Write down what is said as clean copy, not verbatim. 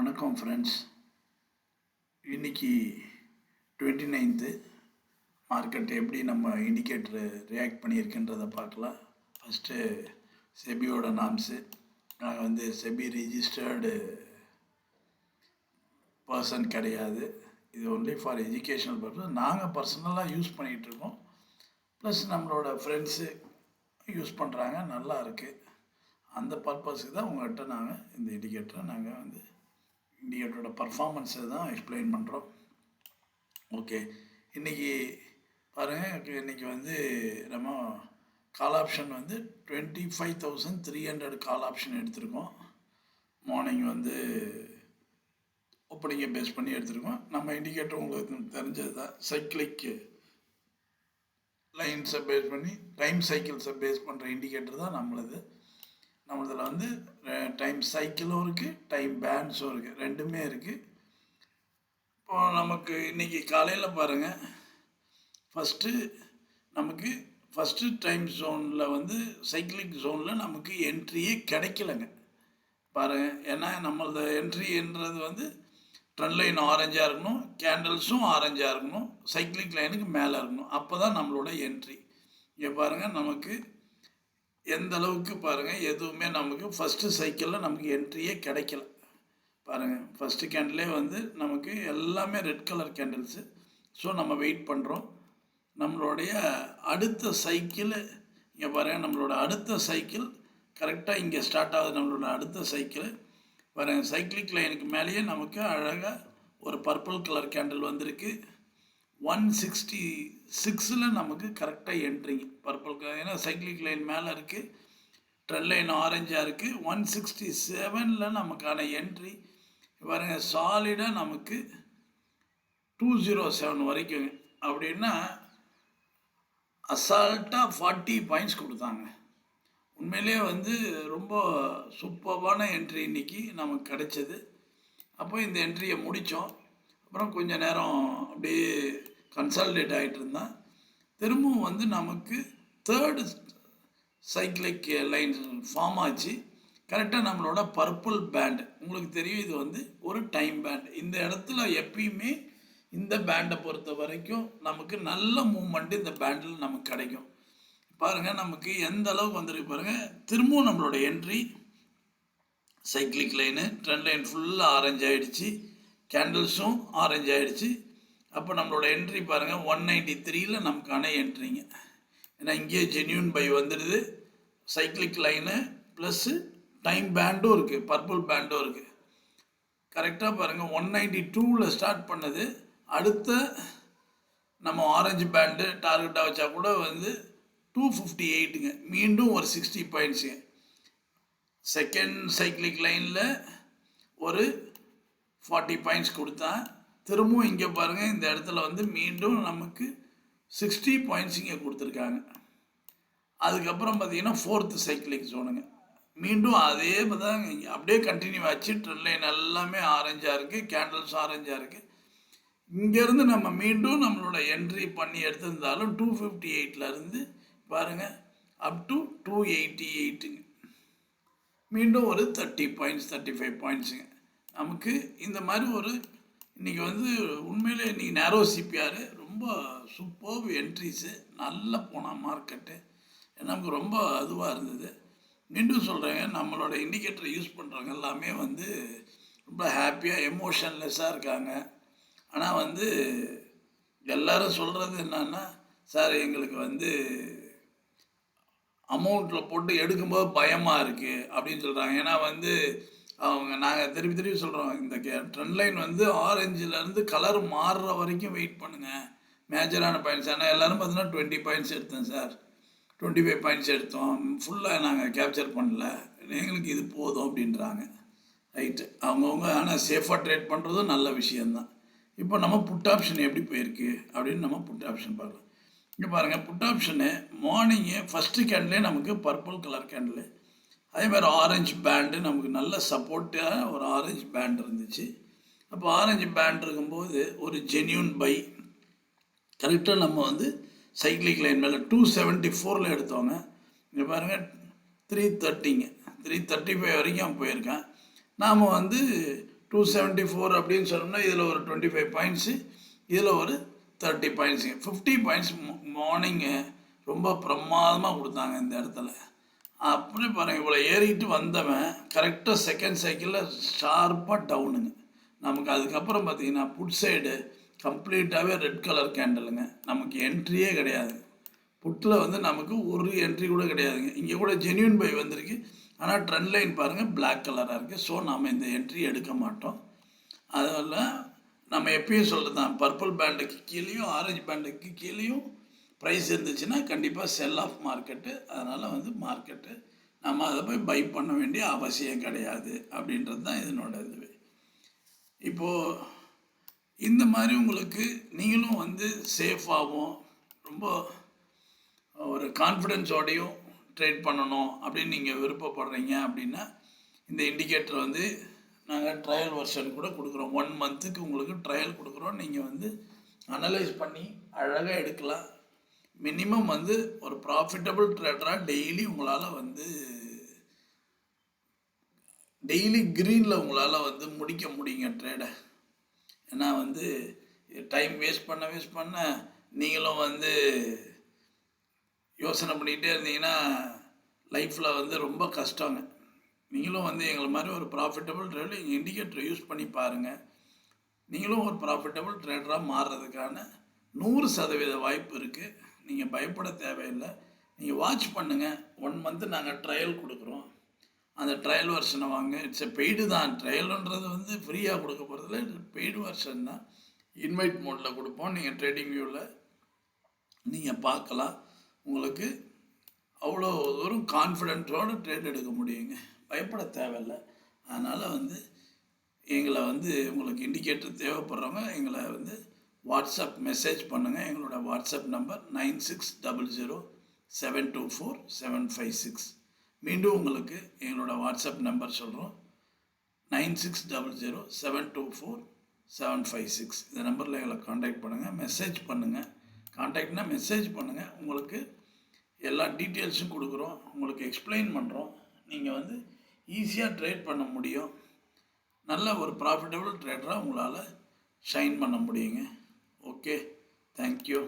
வணக்கம் ஃப்ரெண்ட்ஸ். இன்றைக்கி 29th market எப்படி நம்ம இண்டிகேட்டர் ரியாக்ட் பண்ணியிருக்குன்றதை பார்க்கலாம். ஃபஸ்ட்டு செபியோட நாம்ஸு. நாங்கள் செபி ரிஜிஸ்டர்டு பர்சன் கிடையாது. இது ஒன்லி ஃபார் எஜுகேஷனல் பர்பஸ். நாங்கள் பர்சனலாக யூஸ் பண்ணிகிட்ருக்கோம். ப்ளஸ் நம்மளோட ஃப்ரெண்ட்ஸு யூஸ் பண்ணுறாங்க, நல்லா இருக்குது. அந்த பர்பஸுக்கு தான் உங்கள்கிட்ட நாங்கள் இந்த இண்டிகேட்டரோட பர்ஃபார்மன்ஸை தான் எக்ஸ்பிளைன் பண்ணுறோம். ஓகே, இன்றைக்கி பாருங்கள். இன்றைக்கி நம்ம கால் ஆப்ஷன் 25,300 கால் ஆப்ஷன் எடுத்திருக்கோம். மார்னிங் ஓப்பனிங்கை பேஸ் பண்ணி எடுத்திருக்கோம். நம்ம இண்டிகேட்டர் உங்களுக்கு தெரிஞ்சது தான். சைக்கிளிக் லைன்ஸை பேஸ் பண்ணி டைம் சைக்கிள்ஸை பேஸ் பண்ணுற இண்டிகேட்டர் தான் நம்மளதில் டைம் சைக்கிளும் இருக்குது, டைம் பேண்ட்ஸும் இருக்குது, ரெண்டுமே இருக்குது. இப்போ நமக்கு இன்றைக்கி காலையில் பாருங்கள், ஃபஸ்ட்டு டைம் ஜோனில் சைக்கிளிக் ஜோனில் நமக்கு என்ட்ரியே கிடைக்கலங்க பாருங்கள். ஏன்னா நம்மளோட என்ட்ரின்றது ட்ரெண்ட் லைன் ஆரஞ்சாக இருக்கணும், கேண்டல்ஸும் ஆரஞ்சாக இருக்கணும், சைக்கிளிக் லைனுக்கு மேலே இருக்கணும். அப்போ தான் நம்மளோட என்ட்ரி. இங்கே பாருங்கள், நமக்கு எந்த அளவுக்கு பாருங்கள், எதுவுமே நமக்கு ஃபஸ்ட்டு சைக்கிளில் நமக்கு என்ட்ரியே கிடைக்கல பாருங்கள். ஃபஸ்ட்டு கேண்டிலே நமக்கு எல்லாமே ரெட் கலர் கேண்டில்ஸு. ஸோ நம்ம வெயிட் பண்ணுறோம். நம்மளுடைய அடுத்த சைக்கிள் இங்கே பாருங்கள், நம்மளோட அடுத்த சைக்கிள் கரெக்டாக இங்கே ஸ்டார்ட் ஆகுது. நம்மளோட அடுத்த சைக்கிள் பாருங்கள், சைக்கிளிக் லைனுக்கு மேலேயே நமக்கு அழகாக ஒரு பர்பிள் கலர் கேண்டில் வந்திருக்கு. 166 நமக்கு கரெக்டாக என்ட்ரிங்க பர்பிள் கலர். ஏன்னா சைக்கிளிக் லைன் மேலே இருக்குது, ட்ரெண்ட் லைன் ஆரஞ்சாக இருக்குது. 167 நமக்கான என்ட்ரி பாருங்கள். சாலிடாக நமக்கு 207 வரைக்கும். அப்படின்னா அசால்ட்டாக 40 பாயிண்ட்ஸ் கொடுத்தாங்க. உண்மையிலே ரொம்ப சூப்பர்வான என்ட்ரி இன்றைக்கி நமக்கு கிடைச்சது. அப்போ இந்த என்ட்ரியை முடித்தோம். அப்புறம் கொஞ்சம் நேரம் அப்படியே கன்சாலிடேட் ஆகிட்டு இருந்தால் திரும்பவும் நமக்கு தேர்டு சைக்கிளிக் லைன் ஃபார்ம் ஆச்சு. கரெக்டாக நம்மளோட பர்பிள் பேண்டு உங்களுக்கு தெரியும். இது ஒரு டைம் பேண்ட். இந்த இடத்துல எப்பயுமே இந்த பேண்டை பொறுத்த வரைக்கும் நமக்கு நல்ல மூமெண்ட்டு இந்த பேண்டில் நமக்கு கிடைக்கும். பாருங்கள், நமக்கு எந்த அளவுக்கு வந்துருக்கு பாருங்கள். திரும்பவும் நம்மளோட entry cyclic line trend line ஃபுல்லாக ஆரஞ்ச் ஆகிடுச்சு, கேண்டில்ஸும் ஆரஞ்ச் ஆகிடுச்சு. அப்போ நம்மளோட என்ட்ரி பாருங்கள் 193 நமக்கான என்ட்ரிங்க. ஏன்னா இங்கேயே ஜென்யூன் பை வந்துடுது. சைக்கிளிக் லைனு ப்ளஸ்ஸு டைம் பேண்டும் இருக்குது, பர்பிள் பேண்டும் இருக்குது. கரெக்டாக பாருங்கள், 192 ஸ்டார்ட் பண்ணது. அடுத்த நம்ம ஆரஞ்சு பேண்டு டார்கெட்டாக வச்சா கூட 258ங்க. மீண்டும் ஒரு 60 பாயிண்ட்ஸுங்க. செகண்ட் சைக்கிளிக் லைனில் ஒரு 40 பாயிண்ட்ஸ் கொடுத்தா திரும்பவும் இங்கே பாருங்கள், இந்த இடத்துல மீண்டும் நமக்கு 60 பாயிண்ட்ஸ் இங்கே கொடுத்துருக்காங்க. அதுக்கப்புறம் பார்த்திங்கன்னா ஃபோர்த்து சைக்கிளிக் ஜோனுங்க. மீண்டும் அதே தான் அப்படியே கண்டினியூ ஆச்சு. ட்ரெண்ட் லைன் எல்லாமே ஆரஞ்சாக இருக்குது, கேண்டல்ஸ் ஆரஞ்சாக இருக்குது. இங்கேருந்து நம்ம மீண்டும் நம்மளோட என்ட்ரி பண்ணி எடுத்திருந்தாலும் 258 பாருங்கள் அப் டு 288ங்க. மீண்டும் ஒரு 30 பாயிண்ட்ஸ் 35 பாயிண்ட்ஸுங்க. நமக்கு இந்த மாதிரி இன்றைக்கி உண்மையிலே இன்றைக்கி நேரோ சிபிஆர் ரொம்ப சூப்பர் என்ட்ரிஸு. நல்லா போனால் மார்க்கெட்டு நமக்கு ரொம்ப அதுவாக இருந்தது. மீண்டும் சொல்கிறேங்க, நம்மளோட இண்டிகேட்டரை யூஸ் பண்ணுறவங்க எல்லாமே ரொம்ப ஹாப்பியாக எமோஷன்லெஸ்ஸாக இருக்காங்க. ஆனால் எல்லோரும் சொல்கிறது என்னன்னா, சார் எங்களுக்கு அமௌண்ட்டில் போட்டு எடுக்கும்போது பயமாக இருக்குது அப்படின்னு சொல்கிறாங்க. ஏன்னா நாங்கள் திருப்பி சொல்கிறோம், இந்த ட்ரெண்ட் லைன் ஆரஞ்சிலேருந்து கலர் மாறுற வரைக்கும் வெயிட் பண்ணுங்கள். மேஜரான பாயிண்ட்ஸ். ஆனால் எல்லோரும் பார்த்தீங்கன்னா 20 பாயிண்ட்ஸ் எடுத்தேன் சார், 25 பாயிண்ட்ஸ் எடுத்தோம், ஃபுல்லாக நாங்கள் கேப்சர் பண்ணல, எங்களுக்கு இது போதும் அப்படின்றாங்க. ரைட்டு, அவங்கவுங்க. ஆனால் சேஃபாக ட்ரேட் பண்ணுறதும் நல்ல விஷயந்தான். இப்போ நம்ம புட் ஆப்ஷன் எப்படி போயிருக்கு அப்படின்னு நம்ம புட் ஆப்ஷன் பார்க்கலாம். இங்கே பாருங்கள், புட் ஆப்ஷனு மார்னிங்கு ஃபஸ்ட்டு கேண்டிலே நமக்கு பர்பிள் கலர் கேண்டில், அதே மாதிரி ஆரஞ்சு பேண்டு நமக்கு நல்ல சப்போர்ட்டாக ஒரு ஆரஞ்சு பேண்ட் இருந்துச்சு. அப்போ ஆரஞ்சு பேண்ட் இருக்கும்போது ஒரு ஜென்யூன் பை கரெக்டாக நம்ம சைக்கிளிக் லைன் மேலே 274 எடுத்தோங்க. இங்கே பாருங்கள் 330ங்க, 335 வரைக்கும் போயிருக்கேன். நாம் 274 அப்படின்னு சொன்னோம்னா இதில் ஒரு 25 பாயிண்ட்ஸு, இதில் ஒரு 30 பாயிண்ட்ஸுங்க. 50 பாயிண்ட்ஸ் மார்னிங்கு ரொம்ப பிரமாதமாக கொடுத்தாங்க இந்த இடத்துல. அப்படி பாருங்கள், இவ்வளோ ஏறிட்டு வந்தவன் கரெக்டாக செகண்ட் சைக்கிளில் ஷார்ப்பாக டவுனுங்க. நமக்கு அதுக்கப்புறம் பார்த்தீங்கன்னா புட் சைடு கம்ப்ளீட்டாகவே ரெட் கலர் கேண்டலுங்க. நமக்கு என்ட்ரியே கிடையாது. புட்டில் வந்து நமக்கு ஒரு என்ட்ரி கூட கிடையாதுங்க. இங்கே கூட ஜென்யூன் பை வந்திருக்கு, ஆனால் ட்ரெண்ட் லைன் பாருங்கள் பிளாக் கலராக இருக்குது. ஸோ நாம் இந்த என்ட்ரி எடுக்க மாட்டோம். அதில் நம்ம எப்பயும் சொல்கிறது தான், பர்பிள் பேண்டுக்கு கீழேயும் ஆரஞ்சு பேண்டுக்கு கீழேயும் ப்ரைஸ் இருந்துச்சுன்னா கண்டிப்பாக செல் ஆஃப் மார்க்கெட்டு. அதனால் வந்து மார்க்கெட்டு நம்ம அதை போய் பை பண்ண வேண்டிய அவசியம் கிடையாது அப்படின்றது தான் இதனோட இதுவே. இப்போது இந்த மாதிரி உங்களுக்கு நீங்களும் வந்து சேஃபாகவும் ரொம்ப ஒரு கான்ஃபிடென்ஸோடையும் ட்ரேட் பண்ணணும் அப்படின்னு நீங்கள் விருப்பப்படுறீங்க அப்படின்னா இந்த இண்டிகேட்டர் வந்து நாங்கள் ட்ரையல் வெர்ஷன் கூட கொடுக்குறோம். 1 மந்த்துக்கு உங்களுக்கு ட்ரையல் கொடுக்குறோம். நீங்கள் வந்து அனலைஸ் பண்ணி அழகாக எடுக்கலாம். மினிமம் வந்து ஒரு ப்ராஃபிட்டபிள் ட்ரேடராக டெய்லி உங்களால் வந்து டெய்லி க்ரீனில் உங்களால் வந்து முடிக்க முடியுங்க ட்ரேடை. ஏன்னா வந்து டைம் வேஸ்ட் பண்ண நீங்களும் வந்து யோசனை பண்ணிக்கிட்டே இருந்தீங்கன்னா லைஃப்பில் வந்து ரொம்ப கஷ்டங்க. நீங்களும் வந்து எங்களை மாதிரி ஒரு ப்ராஃபிட்டபிள் ட்ரேடர் எங்கள் இண்டிகேட்டரை யூஸ் பண்ணி பாருங்கள். நீங்களும் ஒரு ப்ராஃபிட்டபிள் ட்ரேடராக மாறுறதுக்கான 100% வாய்ப்பு இருக்குது. நீங்கள் பயப்பட தேவையில்லை. நீங்கள் வாட்ச் பண்ணுங்கள். 1 மந்த்து நாங்கள் ட்ரையல் கொடுக்குறோம். அந்த ட்ரையல் வெர்ஷனை வாங்க. இட்ஸ் எ பெய்டு தான். ட்ரையலுன்றது வந்து ஃப்ரீயாக கொடுக்க போகிறதில்ல, பெய்டு வெர்ஷன் தான். இன்வைட் மோடில் கொடுப்போம். நீங்கள் ட்ரேடிங் வியூவில் நீங்கள் பார்க்கலாம். உங்களுக்கு அவ்வளோ தூரம் கான்ஃபிடென்ட்டோடு ட்ரேட் எடுக்க முடியுங்க. பயப்பட தேவையில்லை. அதனால் வந்து எங்களை வந்து உங்களுக்கு இண்டிகேட்டர் தேவைப்படுறவங்க எங்களை வந்து வாட்ஸ்அப் மெசேஜ் பண்ணுங்கள். எங்களோட வாட்ஸ்அப் நம்பர் 9600724756. மீண்டும் உங்களுக்கு எங்களோட வாட்ஸ்அப் நம்பர் சொல்கிறோம், 9600724756. இந்த நம்பரில் எங்களை காண்டாக்ட் பண்ணுங்கள், மெசேஜ் பண்ணுங்கள். காண்டாக்ட்னா மெசேஜ் பண்ணுங்கள். உங்களுக்கு எல்லா டீட்டெயில்ஸும் கொடுக்குறோம், உங்களுக்கு எக்ஸ்பிளைன் பண்ணுறோம். நீங்கள் வந்து ஈஸியாக ட்ரேட் பண்ண முடியும். நல்ல ஒரு ப்ராஃபிட்டபிள் ட்ரேடராக உங்களால் ஷைன் பண்ண முடியுங்க. Okay, thank you.